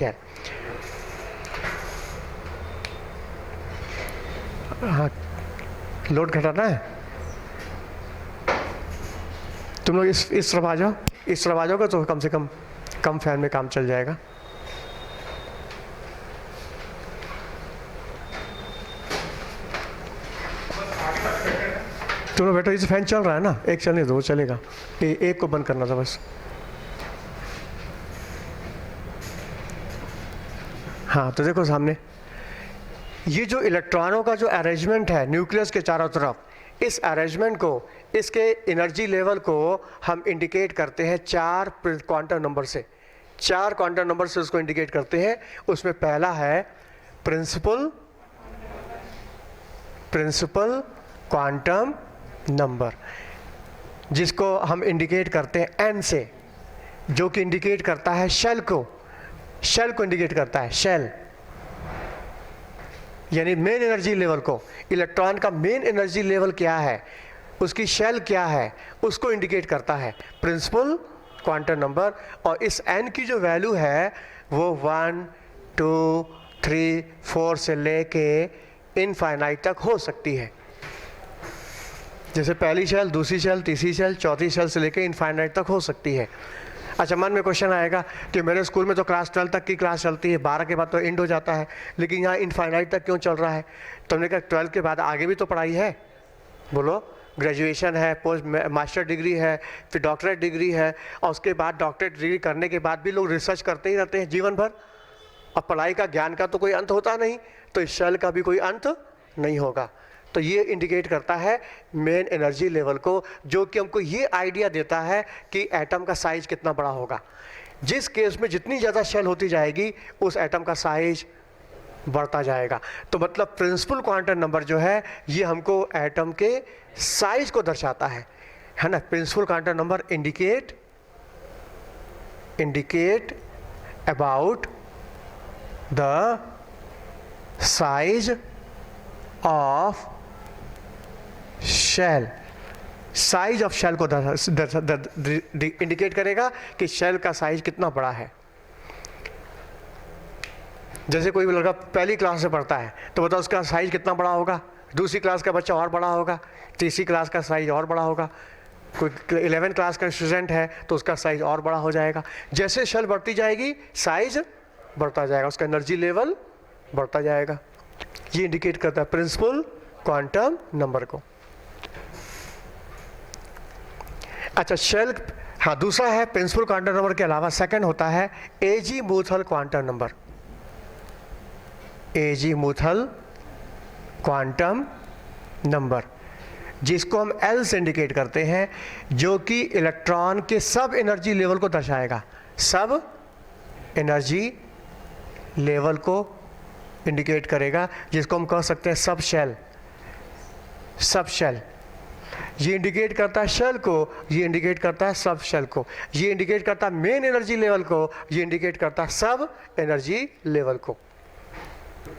क्या? हाँ, लोड घटाना है। तुम लोग इस तरफ आ जाओ, इस तरफ आ जाओगे तो कम से कम फैन में काम चल जाएगा। तुम लोग बैठो, इस फैन चल रहा है ना, एक चलने दो, चलेगा। एक को बंद करना था बस। हाँ, तो देखो सामने ये जो इलेक्ट्रॉनों का जो अरेंजमेंट है न्यूक्लियस के चारों तरफ, इस अरेंजमेंट को, इसके एनर्जी लेवल को हम इंडिकेट करते हैं 4 क्वांटम नंबर से। 4 क्वांटम नंबर से उसको इंडिकेट करते हैं। उसमें पहला है प्रिंसिपल क्वांटम नंबर, जिसको हम इंडिकेट करते हैं एन से, जो कि इंडिकेट करता है शेल को इंडिकेट करता है, शेल यानी मेन एनर्जी लेवल को। इलेक्ट्रॉन का मेन एनर्जी लेवल क्या है, उसकी शेल क्या है, उसको इंडिकेट करता है प्रिंसिपल क्वांटम नंबर। और इस n की जो वैल्यू है वो 1, 2, 3, 4 से लेके इनफाइनाइट तक हो सकती है। जैसे पहली शेल, दूसरी शेल, तीसरी शेल, चौथी शेल से लेके इनफाइनाइट तक हो सकती है। अच्छा, मन में क्वेश्चन आएगा कि मेरे स्कूल में तो क्लास 12 तक की क्लास चलती है, 12 के बाद तो एंड हो जाता है, लेकिन यहाँ इनफाइनाइट तक क्यों चल रहा है? तो हमने कहा 12 के बाद आगे भी तो पढ़ाई है। बोलो, ग्रेजुएशन है, पोस्ट मास्टर डिग्री है, फिर डॉक्टरेट डिग्री है, और उसके बाद डॉक्टरेट डिग्री करने के बाद भी लोग रिसर्च करते ही रहते हैं जीवन भर। अब पढ़ाई का, ज्ञान का तो कोई अंत होता नहीं, तो इस शेल का भी कोई अंत नहीं होगा। तो ये इंडिकेट करता है मेन एनर्जी लेवल को, जो कि हमको ये आइडिया देता है कि एटम का साइज कितना बड़ा होगा। जिस केस में जितनी ज़्यादा शेल होती जाएगी उस एटम का साइज बढ़ता जाएगा। तो मतलब प्रिंसिपल क्वांटम नंबर जो है ये हमको एटम के साइज को दर्शाता है ना। Principal quantum number indicate about the size of shell. Size of shell को इंडिकेट करेगा कि शेल का साइज कितना बड़ा है। जैसे कोई भी लड़का पहली क्लास से पढ़ता है तो बताओ उसका साइज कितना बड़ा होगा, दूसरी क्लास का बच्चा और बड़ा होगा, तीसरी क्लास का साइज और बड़ा होगा, कोई 11th क्लास का स्टूडेंट है तो उसका साइज और बड़ा हो जाएगा। जैसे शेल बढ़ती जाएगी साइज बढ़ता जाएगा, उसका एनर्जी लेवल बढ़ता जाएगा। ये इंडिकेट करता है प्रिंसिपल क्वांटम नंबर को। अच्छा, शेल, हाँ, दूसरा है प्रिंसिपल क्वांटम नंबर के अलावा सेकंड होता है azimuthal quantum number. Azimuthal quantum number, जिसको हम L से इंडिकेट करते हैं, जो कि इलेक्ट्रॉन के सब एनर्जी लेवल को दर्शाएगा। सब एनर्जी लेवल को इंडिकेट करेगा, जिसको हम कह सकते हैं सब शेल। ये इंडिकेट करता है शेल को, ये इंडिकेट करता है सब शेल को, ये इंडिकेट करता है मेन एनर्जी लेवल को, ये इंडिकेट करता है सब एनर्जी लेवल को।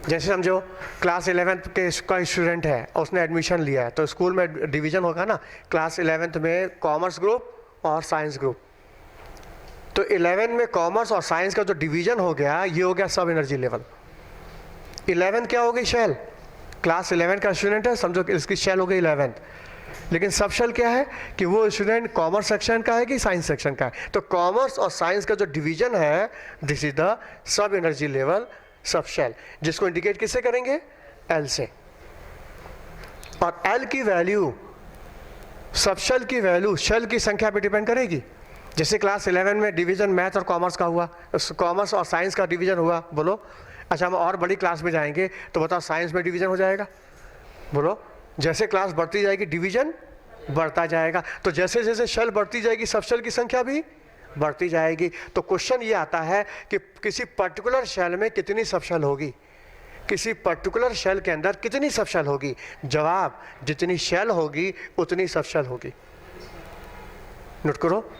जैसे समझो क्लास 11th के का स्टूडेंट है और उसने एडमिशन लिया है, तो स्कूल में डिवीज़न होगा ना, क्लास 11th में कॉमर्स ग्रुप और साइंस ग्रुप। तो 11 में कॉमर्स और साइंस का जो डिवीज़न हो गया, ये हो गया सब एनर्जी लेवल। 11 क्या हो गई? शेल। क्लास 11 का स्टूडेंट है, समझो कि इसकी शेल हो गई 11th। लेकिन सब शेल क्या है कि वो स्टूडेंट कॉमर्स सेक्शन का है कि साइंस सेक्शन का है। तो कॉमर्स और साइंस का जो डिवीज़न है, this is the sub energy level, sub shell, जिसको इंडिकेट किससे करेंगे? L से। और L की वैल्यू, सब शेल की वैल्यू शेल की संख्या पे डिपेंड करेगी। जैसे क्लास 11 में डिवीज़न मैथ और कॉमर्स का हुआ, कॉमर्स और साइंस का डिवीज़न हुआ, बोलो। अच्छा, हम और बड़ी क्लास में जाएंगे तो बताओ साइंस में डिवीज़न हो जाएगा, बोलो। जैसे क्लास बढ़ती जाएगी डिवीज़न बढ़ता जाएगा। तो जैसे जैसे शेल बढ़ती जाएगी सब शेल की संख्या भी बढ़ती जाएगी। तो क्वेश्चन ये आता है कि किसी पर्टिकुलर शेल में कितनी सब शेल होगी, किसी पर्टिकुलर शेल के अंदर कितनी सब शेल होगी? जवाब, जितनी शेल होगी उतनी सब शेल होगी। नोट करो।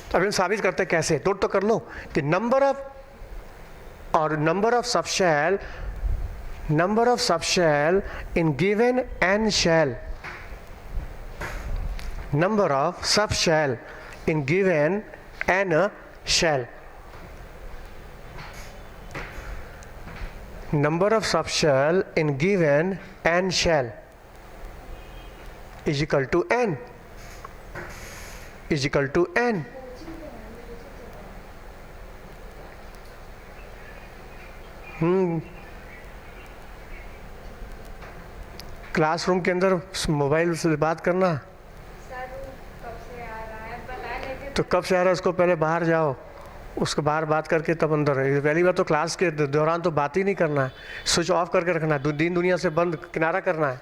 अब हम साबित करते हैं कैसे, नोट तो कर लो कि number of sub shell in given n shell, number of sub shell in given n shell। number of subshell in given n shell is equal to n is equal to n. Classroom के अंदर mobile से बात करना तो कब से आ रहा है उसको पहले बाहर जाओ, उसको बाहर बात करके तब अंदर। पहली बार तो क्लास के दौरान तो बात ही नहीं करना है, स्विच ऑफ करके रखना है, दिन दुनिया से बंद किनारा करना है।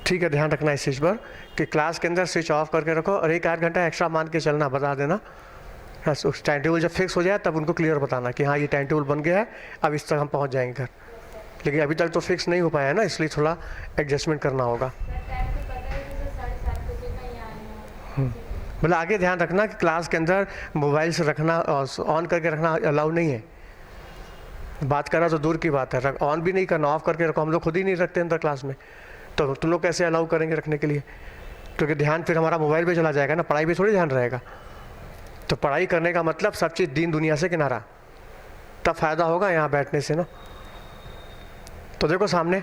ठीक है, ध्यान रखना इस चीज़ पर कि क्लास के अंदर स्विच ऑफ करके रखो और 1-8 घंटा एक्स्ट्रा मान के चलना, बता देना। बस उस टाइम टेबल जब फिक्स हो जाए तब उनको क्लियर बताना कि हाँ ये टाइम टेबल बन गया है, अब इस तक हम पहुंच जाएंगे घर। लेकिन अभी तक तो फिक्स नहीं हो पाया है ना, इसलिए थोड़ा एडजस्टमेंट करना होगा। मतलब आगे ध्यान रखना कि क्लास के अंदर मोबाइल से रखना ऑन करके रखना अलाउ नहीं है। बात करना तो दूर की बात है, ऑन भी नहीं करना, ऑफ करके रखो। हम लोग खुद ही नहीं रखते अंदर क्लास में, तो तुम लोग कैसे अलाउ करेंगे रखने के लिए? क्योंकि ध्यान फिर हमारा मोबाइल पे चला जाएगा ना, पढ़ाई पे थोड़ी ध्यान रहेगा। तो पढ़ाई करने का मतलब सब चीज़ दीन दुनिया से किनारा, तब फायदा होगा यहाँ बैठने से ना। तो देखो सामने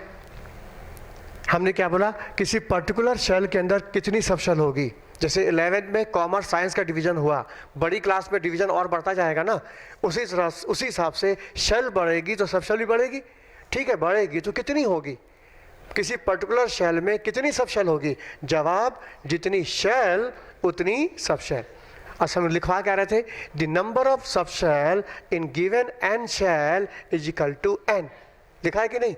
हमने क्या बोला, किसी पर्टिकुलर शेल के अंदर कितनी सब शेल होगी। जैसे 11th में कॉमर्स साइंस का डिवीजन हुआ, बड़ी क्लास में डिवीजन और बढ़ता जाएगा ना, उसी हिसाब से शेल बढ़ेगी तो सब शेल भी बढ़ेगी। ठीक है, बढ़ेगी तो कितनी होगी, किसी पर्टिकुलर शेल में कितनी सब शेल होगी? जवाब, जितनी शेल उतनी सब शेल। अच्छा, हम लिखवा क्या रहे थे, the number of sub shell in given N shell is equal to N. लिखा है कि नहीं?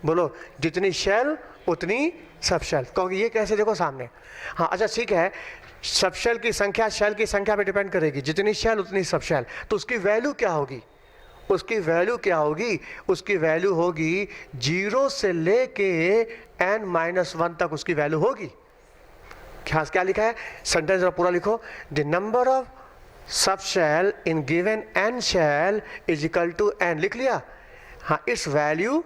बोलो, जितनी शेल उतनी सब शेल। क्योंकि ये कैसे, देखो सामने। हाँ अच्छा ठीक है, सब शेल की संख्या शेल की संख्या पे डिपेंड करेगी, जितनी शेल उतनी सब शेल। तो उसकी वैल्यू क्या होगी? उसकी वैल्यू क्या होगी? उसकी वैल्यू होगी 0 से लेके n-1 तक उसकी वैल्यू होगी। क्या लिखा है सेंटेंस जरा पूरा लिखो, the number of sub shell in given n shell is equal to n। लिख लिया? हाँ, it's value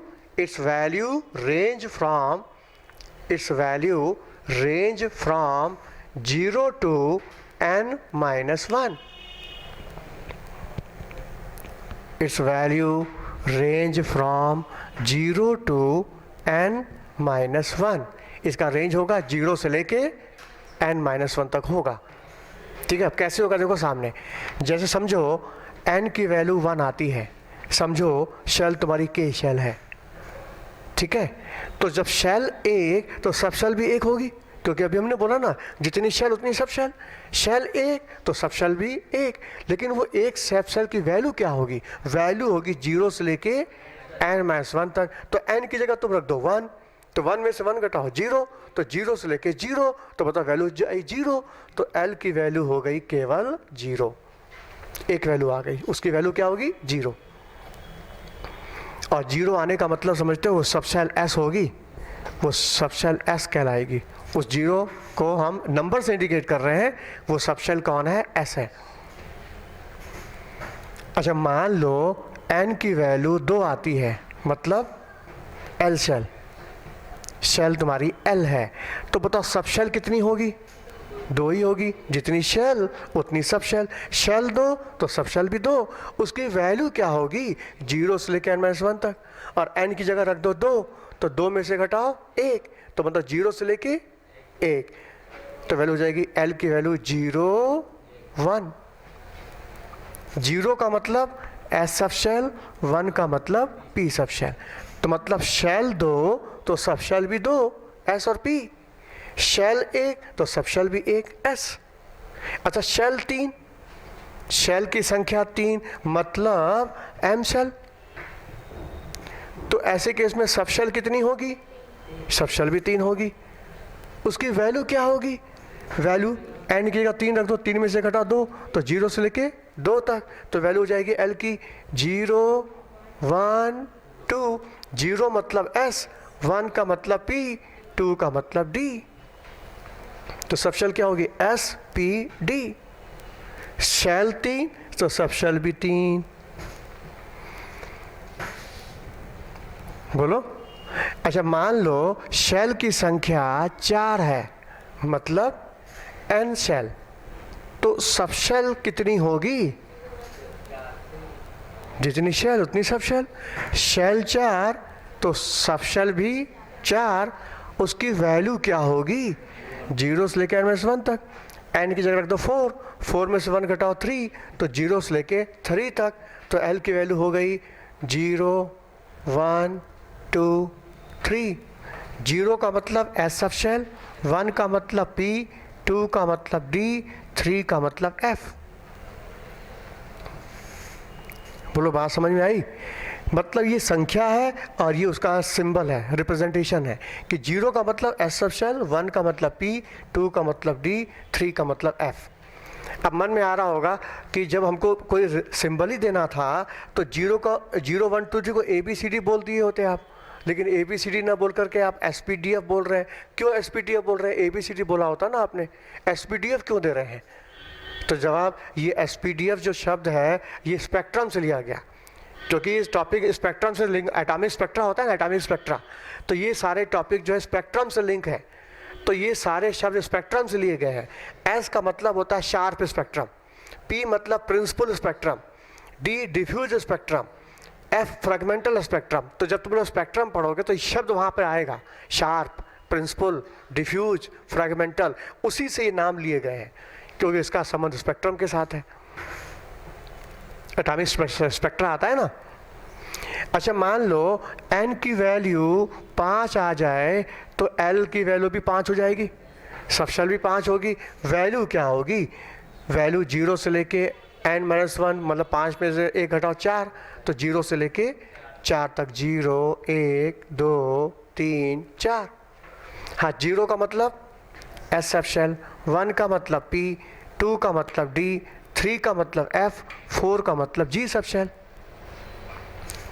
range from 0 to n-1। its value range from 0 to n-1। इसका रेंज होगा 0 से लेके n-1 तक होगा। ठीक है, अब कैसे होगा देखो सामने। जैसे समझो n की वैल्यू 1 आती है, समझो शेल तुम्हारी k शेल है। ठीक है, तो जब शेल 1 तो सब शेल भी 1 होगी, क्योंकि अभी हमने बोला ना जितनी शेल उतनी सब शेल। शेल 1 तो सब शेल भी 1, लेकिन वो एक सब शेल की वैल्यू क्या होगी? वैल्यू होगी 0 से लेके n-1 तक। तो n की जगह तुम रख दो 1, तो 1 में से 1 घटाओ 0, तो 0 से लेके 0, तो बताओ वैल्यू 0। तो l की वैल्यू हो गई केवल 0, एक वैल्यू आ गई, उसकी वैल्यू क्या होगी? 0। और 0 आने का मतलब समझते हो, वो सब शेल s होगी, वो सब शेल s कहलाएगी। उस 0 को हम नंबर से इंडिकेट कर रहे हैं, वो सब शेल कौन है? s है। अच्छा, मान लो n की वैल्यू 2 आती है, मतलब l शेल तुम्हारी l है, तो बताओ सब शेल कितनी होगी? 2 ही होगी। जितनी शेल उतनी सब शेल। शेल 2 तो सब शेल भी 2। उसकी वैल्यू क्या होगी? 0 से लेकर n-1 तक। और n की जगह रख दो 2, तो 2 में से घटाओ 1, तो मतलब 0 से लेके 1, तो वैल्यू हो जाएगी l की वैल्यू 0, 1। 0 का मतलब s सब शेल, 1 का मतलब p सब शेल। तो मतलब शेल 2 तो सब शेल भी 2, s और p। शेल 1 तो सब शेल भी 1, s। अच्छा, शेल 3, शेल की संख्या 3 मतलब m शेल। तो ऐसे केस में सब शेल कितनी होगी? सब शेल भी 3 होगी। उसकी वैल्यू क्या होगी? वैल्यू n की जगह 3 रख दो, 3 में से घटा 2, तो 0 से लेके 2 तक, तो वैल्यू हो जाएगी l की 0, 1, 2। 0 मतलब s, 1 का मतलब p, 2 का मतलब d। तो सब शेल क्या होगी? s, p, d। शेल 3 तो सब शेल भी 3। बोलो। अच्छा, मान लो शेल की संख्या 4 है, मतलब n शेल। तो सब शेल कितनी होगी? जितनी शेल उतनी सब शेल। शेल 4 तो सब शेल भी 4। उसकी वैल्यू क्या होगी? 0 से लेकर n-1 तक। n की जगह रख दो 4, 4 में से 1 घटाओ 3, तो 0 से लेके 3 तक। तो l की वैल्यू हो गई 0, 1, 2, 3। 0 का मतलब S सब शेल, 1 का मतलब P, 2 का मतलब D, 3 का मतलब F। बोलो बात समझ में आई? मतलब ये संख्या है और ये उसका सिंबल है, रिप्रेजेंटेशन है कि 0 का मतलब S सब शेल, 1 का मतलब P, 2 का मतलब D, 3 का मतलब F। अब मन में आ रहा होगा कि जब हमको कोई सिंबल ही देना था तो 0 1 2 3 को ABCD बोल दिए होते आप, लेकिन ABCD ना बोल करके आप SPDF बोल रहे हैं। क्यों SPDF बोल रहे हैं? ABCD बोला होता ना आपने, SPDF क्यों दे रहे हैं? तो जवाब, ये SPDF जो शब्द है ये स्पेक्ट्रम से लिया गया, क्योंकि इस टॉपिक स्पेक्ट्रम से लिंक, एटॉमिक स्पेक्ट्रा होता है ना, एटॉमिक स्पेक्ट्रा, तो ये सारे टॉपिक जो है स्पेक्ट्रम से लिंक है। तो ये सारे शब्द स्पेक्ट्रम से लिए गए हैं। S का मतलब होता है शार्प स्पेक्ट्रम, P मतलब principal spectrum, D diffuse spectrum, F fragmental spectrum. तो जब तुम लोग स्पेक्ट्रम पढ़ोगे तो ये शब्द वहाँ पर आएगा, शार्प, प्रिंसिपल, डिफ्यूज, फ्रेगमेंटल। उसी से ये नाम लिए गए हैं क्योंकि इसका संबंध स्पेक्ट्रम के साथ है। एटॉमिक स्पेक्ट्रा आता है ना। अच्छा, मान लो n की वैल्यू 5 आ जाए तो l की वैल्यू भी 5 हो जाएगी, सब शेल भी 5 होगी। वैल्यू क्या होगी? वैल्यू 0 से लेके n-1 मतलब 5 में से 1 घटाओ 4, तो 0 से लेके 4 तक, 0, 1, 2, 3, 4। हाँ, 0 का मतलब S सब शेल, 1 का मतलब P, 2 का मतलब D, 3 का मतलब F, 4 का मतलब G sub shell.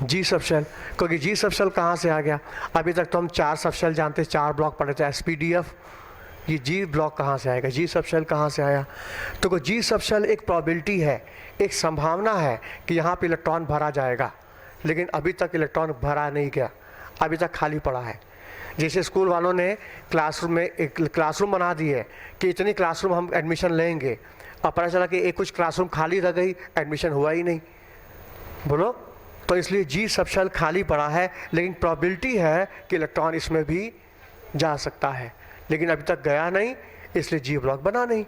G sub shell, क्योंकि G सब शेल कहाँ से आ गया? अभी तक तो हम 4 सब शेल जानते, 4 ब्लॉक पढ़े थे SPDF। ये G ब्लॉक कहाँ से आएगा? G सब शेल कहाँ से आया? तो G सब शेल एक प्रोबेबिलिटी है, एक संभावना है कि यहाँ पे इलेक्ट्रॉन भरा जाएगा, लेकिन अभी तक इलेक्ट्रॉन भरा नहीं गया, अभी तक खाली पड़ा है। जैसे स्कूल वालों ने क्लासरूम में एक क्लासरूम बना दी है कि इतनी क्लासरूम हम एडमिशन लेंगे, और पता चला कि एक कुछ क्लासरूम खाली रह गई, एडमिशन हुआ ही नहीं। बोलो, तो इसलिए G सब शेल खाली पड़ा है, लेकिन प्रोबेबिलिटी है कि इलेक्ट्रॉन इसमें भी जा सकता है, लेकिन अभी तक गया नहीं, इसलिए G ब्लॉक बना नहीं।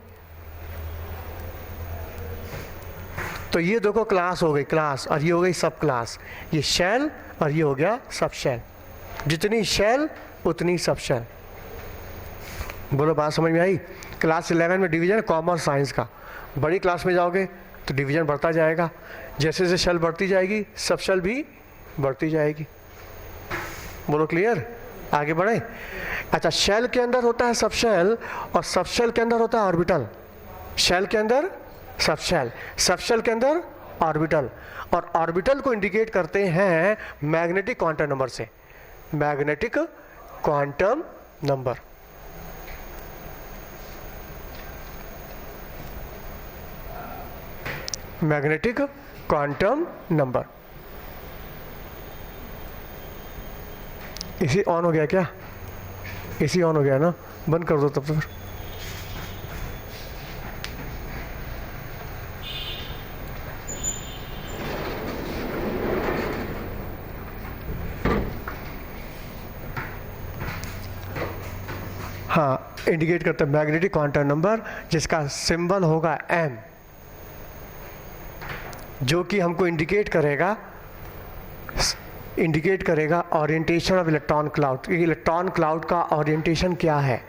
तो ये देखो क्लास हो गई क्लास, और ये हो गई सब क्लास। ये शेल और ये हो गया सब शेल। जितनी शेल उतनी सब शेल। बोलो बात समझ में आई? क्लास 11 में डिवीजन कॉमर्स साइंस का, बड़ी क्लास में जाओगे तो डिवीजन बढ़ता जाएगा, जैसे जैसे शेल बढ़ती जाएगी सब शेल भी बढ़ती जाएगी। बोलो क्लियर? आगे बढ़े। अच्छा, शेल के अंदर होता है सब शेल, और सब शेल के अंदर होता है ऑर्बिटल। शेल के अंदर सब शेल, सब शेल के अंदर ऑर्बिटल, और ऑर्बिटल को इंडिकेट करते हैं मैग्नेटिक क्वांटम नंबर से। Magnetic quantum number, magnetic quantum number. इसी ऑन हो गया क्या? इसी ऑन हो गया ना, बंद कर दो तब तो फिर। हाँ, इंडिकेट करता है मैग्नेटिक क्वांटम नंबर, जिसका सिंबल होगा M, जो कि हमको इंडिकेट करेगा orientation of electron cloud. Electron cloud का ओरिएंटेशन क्या है,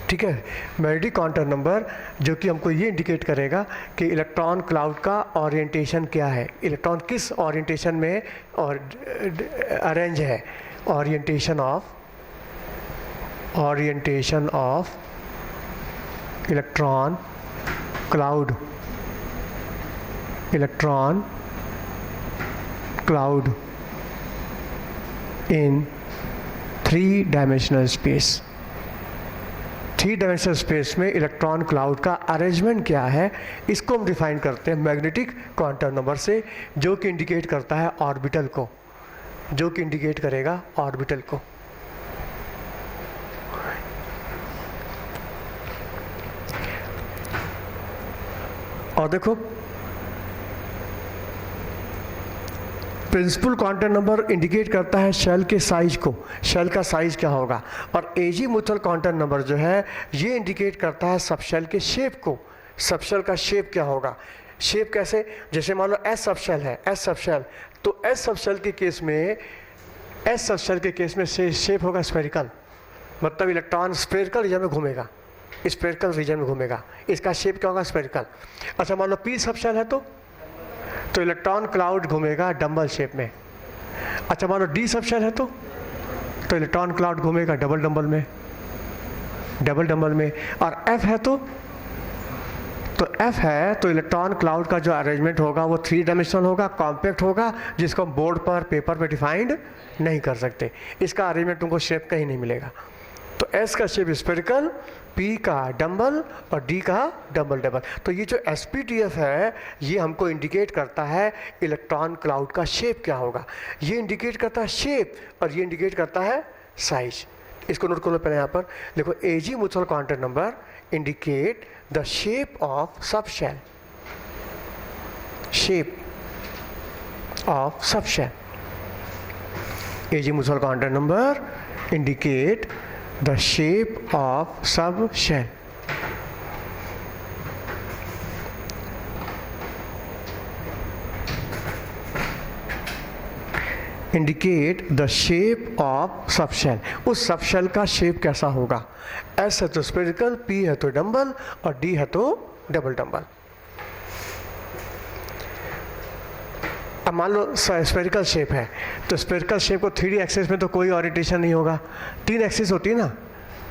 ठीक है। मैग्नेटिक क्वांटम नंबर जो कि हमको ये इंडिकेट करेगा कि इलेक्ट्रॉन क्लाउड का ओरिएंटेशन क्या है, इलेक्ट्रॉन किस ओरिएंटेशन में और अरेंज है। Orientation of electron cloud, electron cloud in 3 dimensional space. 3 dimensional space में इलेक्ट्रॉन क्लाउड का अरेंजमेंट क्या है, इसको हम डिफाइन करते हैं मैग्नेटिक क्वांटम नंबर से, जो कि इंडिकेट करता है ऑर्बिटल को, जो कि इंडिकेट करेगा ऑर्बिटल को। और देखो प्रिंसिपल क्वांटम नंबर इंडिकेट करता है शेल के साइज को, शेल का साइज क्या होगा। और एजीमुथल क्वांटम नंबर जो है ये इंडिकेट करता है सबशेल के शेप को, सबशेल का शेप क्या होगा। शेप कैसे, जैसे मान लो एस सबशेल है, एस सबशेल, तो एस सबशेल के केस में, एस सबशेल के केस में शेप होगा स्फेरिकल, मतलब इलेक्ट्रॉन स्फेरिकल रीजन में घूमेगा, स्फेरिकल रीजन में घूमेगा, इसका शेप क्या होगा स्फेरिकल। अच्छा मान लो पी सबशेल है तो इलेक्ट्रॉन क्लाउड घूमेगा डम्बल शेप में। अच्छा मान लो डी सबशेल है तो इलेक्ट्रॉन क्लाउड घूमेगा डबल डम्बल में, डबल डम्बल में। और एफ है तो एफ है तो इलेक्ट्रॉन क्लाउड का जो अरेंजमेंट होगा वो 3 डायमेंशनल होगा, कॉम्पैक्ट होगा, जिसको हम बोर्ड पर पेपर पे डिफाइंड नहीं कर सकते। इसका अरेंजमेंट तुमको शेप कहीं नहीं मिलेगा। तो एस का शेप स्फेरिकल, पी का डम्बल और डी का डबल डबल। तो ये जो एसपीटीएफ है ये हमको इंडिकेट करता है इलेक्ट्रॉन क्लाउड का शेप क्या होगा। ये इंडिकेट करता है शेप और ये इंडिकेट करता है साइज। इसको नोट कर लो पहले यहाँ पर देखो, azimuthal quantum number indicate the shape of subshell, shape of subshell. Azimuthal quantum number indicate the shape of subshell. Indicate the shape of subshell, उस सबशेल का शेप कैसा होगा। एस है तो स्फेरिकल, पी है तो डम्बल और डी है तो डबल डम्बल। अब मान लो स्फेरिकल शेप है तो स्फेरिकल शेप को 3D एक्सिस में तो कोई ओरिएंटेशन नहीं होगा, 3 एक्सिस होती है ना।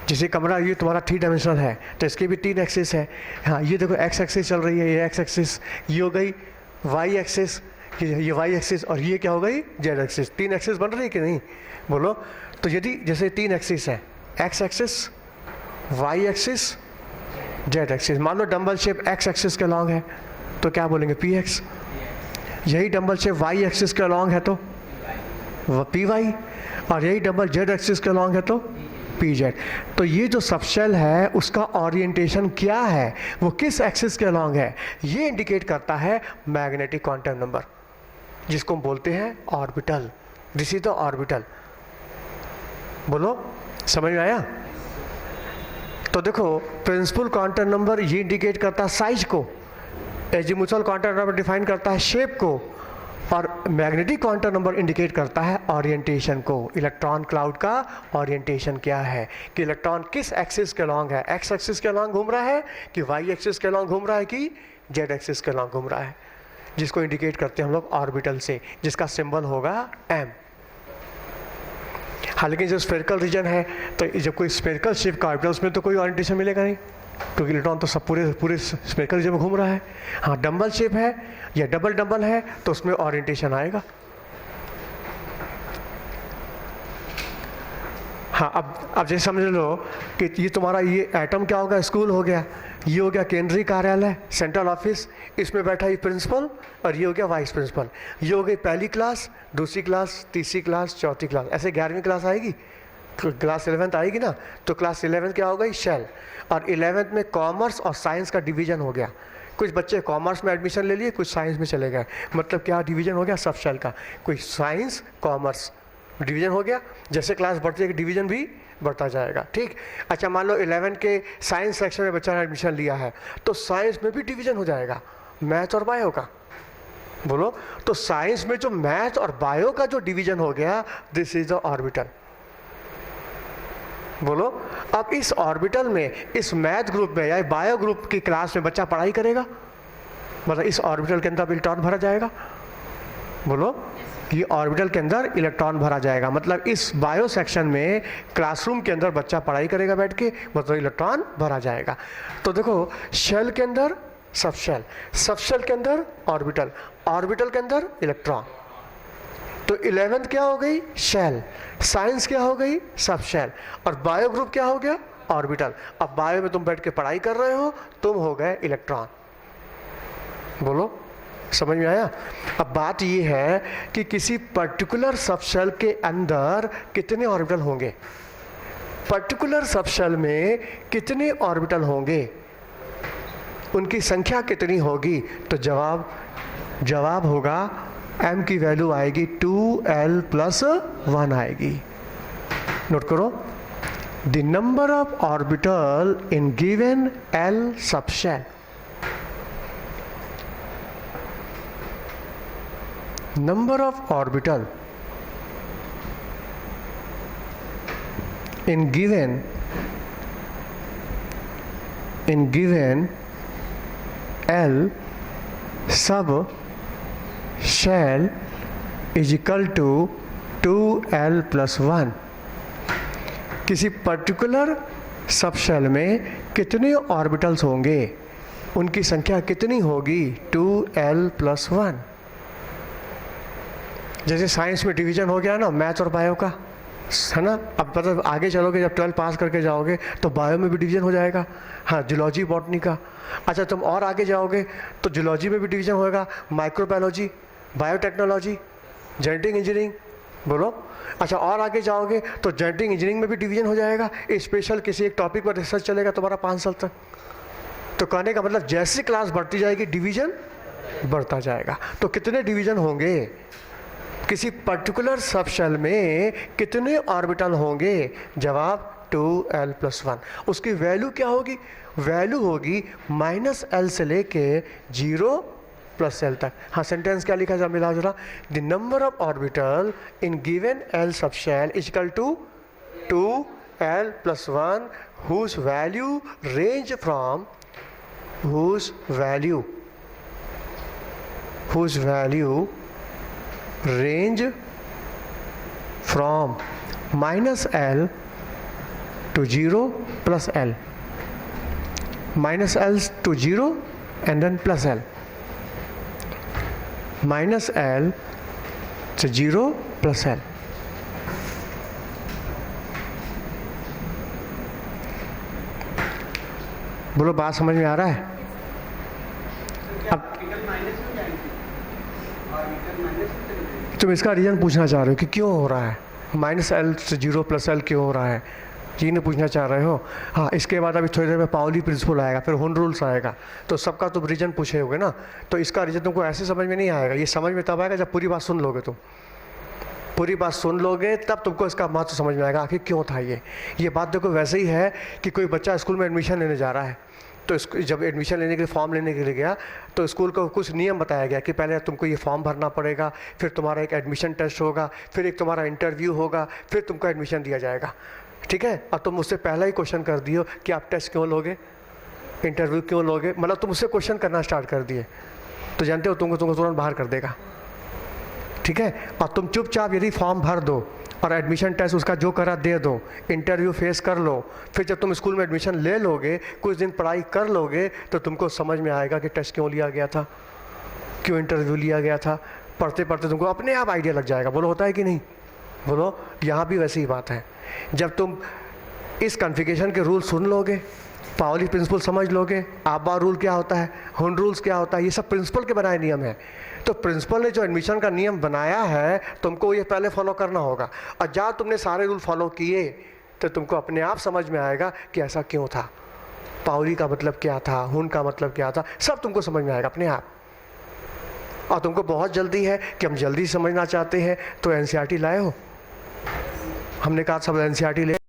जैसे कमरा ये तुम्हारा 3 डायमेंशनल है तो इसकी भी 3 एक्सिस है। हाँ ये देखो एक्स एक्सिस चल रही है, ये एक्स एक्सिस, ये हो गई वाई एक्सिस, ये वाई एक्सिस और ये क्या हो गई जेड एक्सिस। 3 एक्सिस बन रही है कि नहीं बोलो। तो यदि जैसे 3 एक्सिस है, X axis, Y axis, Z axis. मान लो डम्बल शेप एक्स एक्सिस के लॉन्ग है तो क्या बोलेंगे पी एक्स। यही डम्बल शेप वाई एक्सिस के लॉन्ग है तो पी वाई, और यही डम्बल जेड एक्सिस के लॉन्ग है तो पी जेड। तो ये जो सबशेल है उसका ओरिएंटेशन क्या है, वो किस एक्सिस के लॉन्ग है, ये इंडिकेट करता है मैग्नेटिक क्वांटम नंबर, जिसको हम बोलते हैं orbital. This is the orbital. बोलो समझ में आया। तो देखो प्रिंसिपल क्वांटम नंबर ये इंडिकेट करता है साइज को, एजीमुथल क्वांटम नंबर डिफाइन करता है शेप को, और मैग्नेटिक क्वांटम नंबर इंडिकेट करता है ओरिएंटेशन को। इलेक्ट्रॉन क्लाउड का ओरिएंटेशन क्या है कि इलेक्ट्रॉन किस एक्सिस के लॉन्ग है, एक्स एक्सिस के लॉन्ग घूम रहा है कि वाई एक्सिस के लॉन्ग घूम रहा है कि जेड एक्सिस के लॉन्ग घूम रहा है, जिसको इंडिकेट करते हैं हम लोग ऑर्बिटल से, जिसका सिंबल होगा एम। हालांकि जो स्फेरिकल रीजन है तो जब कोई स्फेरिकल शेप का ऑर्बिटल उसमें तो कोई ओरिएंटेशन मिलेगा नहीं, क्योंकि इलेक्ट्रॉन तो सब पूरे स्फेरिकल रीजन में घूम रहा है। हाँ डम्बल शेप है या डबल डम्बल है तो उसमें ओरिएंटेशन आएगा। हाँ अब जैसे समझ लो कि ये तुम्हारा ये एटम क्या होगा, स्कूल हो गया, ये हो गया केंद्रीय कार्यालय सेंट्रल ऑफिस, इसमें बैठा ये प्रिंसिपल और ये हो गया वाइस प्रिंसिपल। ये हो गई पहली क्लास, दूसरी क्लास, तीसरी क्लास, चौथी क्लास, ऐसे 11वीं क्लास आएगी, क्लास 11th आएगी ना। तो क्लास 11 क्या हो गई शेल, और 11th में कॉमर्स और साइंस का डिवीजन हो गया। कुछ बच्चे कॉमर्स में एडमिशन ले लिए, कुछ साइंस में चले गए, मतलब क्या डिवीजन हो गया सब शेल का, कोई साइंस कॉमर्स डिवीजन हो गया। जैसे क्लास बढ़ती है डिवीजन भी बढ़ता जाएगा, ठीक। अच्छा मान लो 11 के साइंस सेक्शन में बच्चा ने एडमिशन लिया है तो साइंस में भी डिवीजन हो जाएगा मैथ और बायो का। बोलो तो साइंस में जो मैथ और बायो का जो डिवीजन हो गया, दिस इज द ऑर्बिटल। बोलो अब इस ऑर्बिटल में, इस मैथ ग्रुप में या बायो ग्रुप की क्लास में बच्चा पढ़ाई करेगा, मतलब इस ऑर्बिटल के अंदर इलेक्ट्रॉन भरा जाएगा। बोलो ये ऑर्बिटल के अंदर इलेक्ट्रॉन भरा जाएगा, मतलब इस बायो सेक्शन में क्लासरूम के अंदर बच्चा पढ़ाई करेगा बैठ के, मतलब इलेक्ट्रॉन भरा जाएगा। तो देखो शेल के अंदर सबशेल, सबशेल के अंदर ऑर्बिटल, ऑर्बिटल के अंदर इलेक्ट्रॉन। तो 11th क्या हो गई शेल, साइंस क्या हो गई सबशेल, और बायो ग्रुप क्या हो गया ऑर्बिटल। अब बायो में तुम बैठ के पढ़ाई कर रहे हो, तुम हो गए इलेक्ट्रॉन। बोलो समझ में आया। अब बात ये है कि किसी पर्टिकुलर सबशेल के अंदर कितने ऑर्बिटल होंगे, पर्टिकुलर सबशेल में कितने ऑर्बिटल होंगे, उनकी संख्या कितनी होगी? तो जवाब होगा m की वैल्यू आएगी 2l + 1 आएगी। नोट करो, the number of orbital in given l subshell, number of orbital in given L sub shell is equal to 2L + 1। किसी पर्टिकुलर सब शेल में कितने ऑर्बिटल्स होंगे, उनकी संख्या कितनी होगी? 2L + 1। जैसे साइंस में डिवीजन हो गया ना, मैथ और बायो का, है ना। अब मतलब आगे चलोगे, जब 12 पास करके जाओगे तो बायो में भी डिवीजन हो जाएगा, हाँ, जूलॉजी बॉटनी का। अच्छा, तुम और आगे जाओगे तो जूलॉजी में भी डिवीजन होगा, माइक्रोबायोलॉजी, बायोटेक्नोलॉजी, जेनेटिक इंजीनियरिंग, बोलो। अच्छा, और आगे जाओगे तो जेनेटिक इंजीनियरिंग में भी डिवीजन हो जाएगा, स्पेशल किसी एक टॉपिक पर रिसर्च चलेगा तुम्हारा 5 साल तक। तो कहने का मतलब जैसी क्लास बढ़ती जाएगी डिवीजन बढ़ता जाएगा। तो कितने डिवीजन होंगे किसी पर्टिकुलर सब शेल में, कितने ऑर्बिटल होंगे? जवाब 2l + 1। उसकी वैल्यू क्या होगी? वैल्यू होगी -l से लेके 0 + l तक। हाँ, सेंटेंस क्या लिखा है मिला जरा, the number of orbital in given l sub shell is equal to 2l + 1 whose value range from -l to 0 + l, -l to 0 and then +l, -l to 0 + l। बोलो, बात समझ में आ रहा है? अब तुम इसका रीज़न पूछना चाह रहे हो कि क्यों हो रहा है, -l से 0 + l क्यों हो रहा है, ये नहीं पूछना चाह रहे हो। हाँ, इसके बाद अभी थोड़ी देर में पाउली प्रिंसिपल आएगा, फिर हुन रूल्स आएगा, तो सबका तुम रीजन पूछे होगे ना। तो इसका रीजन तुमको ऐसे समझ में नहीं आएगा, ये समझ में तब आएगा जब पूरी बात सुन लोगे। तुम पूरी बात सुन लोगे तब तुमको इसका महत्व समझ में आएगा, आखिर क्यों था ये बात। देखो, वैसे ही है कि कोई बच्चा स्कूल में एडमिशन लेने जा रहा है, तो जब एडमिशन लेने के लिए फॉर्म लेने के लिए गया तो स्कूल को कुछ नियम बताया गया कि पहले तुमको ये फॉर्म भरना पड़ेगा, फिर तुम्हारा एक एडमिशन टेस्ट होगा, फिर एक तुम्हारा इंटरव्यू होगा, फिर तुमको एडमिशन दिया जाएगा, ठीक है। और तुम मुझसे पहला ही क्वेश्चन कर दियो कि आप टेस्ट क्यों लोगे, इंटरव्यू क्यों लोगे, मतलब तुम उससे क्वेश्चन करना स्टार्ट कर दिए, तो जानते हो तुमको तुरंत बाहर कर देगा, ठीक है। और तुम चुपचाप यदि फॉर्म भर दो और एडमिशन टेस्ट उसका जो करा दे दो, इंटरव्यू फेस कर लो, फिर जब तुम स्कूल में एडमिशन ले लोगे, कुछ दिन पढ़ाई कर लोगे, तो तुमको समझ में आएगा कि टेस्ट क्यों लिया गया था, क्यों इंटरव्यू लिया गया था। पढ़ते पढ़ते तुमको अपने आप आइडिया लग जाएगा। बोलो, होता है कि नहीं? बोलो, यहाँ भी वैसी ही बात है। जब तुम इस कॉन्फ़िगरेशन के रूल सुन लोगे, पाउली प्रिंसिपल समझ लोगे, आबा रूल क्या होता है, हुन रूल्स क्या होता है, ये सब प्रिंसिपल के बनाए नियम है। तो प्रिंसिपल ने जो एडमिशन का नियम बनाया है, तुमको ये पहले फॉलो करना होगा। और जहाँ तुमने सारे रूल फॉलो किए तो तुमको अपने आप समझ में आएगा कि ऐसा क्यों था, पाउली का मतलब क्या था, हुन का मतलब क्या था, सब तुमको समझ में आएगा अपने आप। और तुमको बहुत जल्दी है कि हम जल्दी समझना चाहते हैं, तो एनसीईआरटी लाए हो। हमने कहा सब एनसीईआरटी ले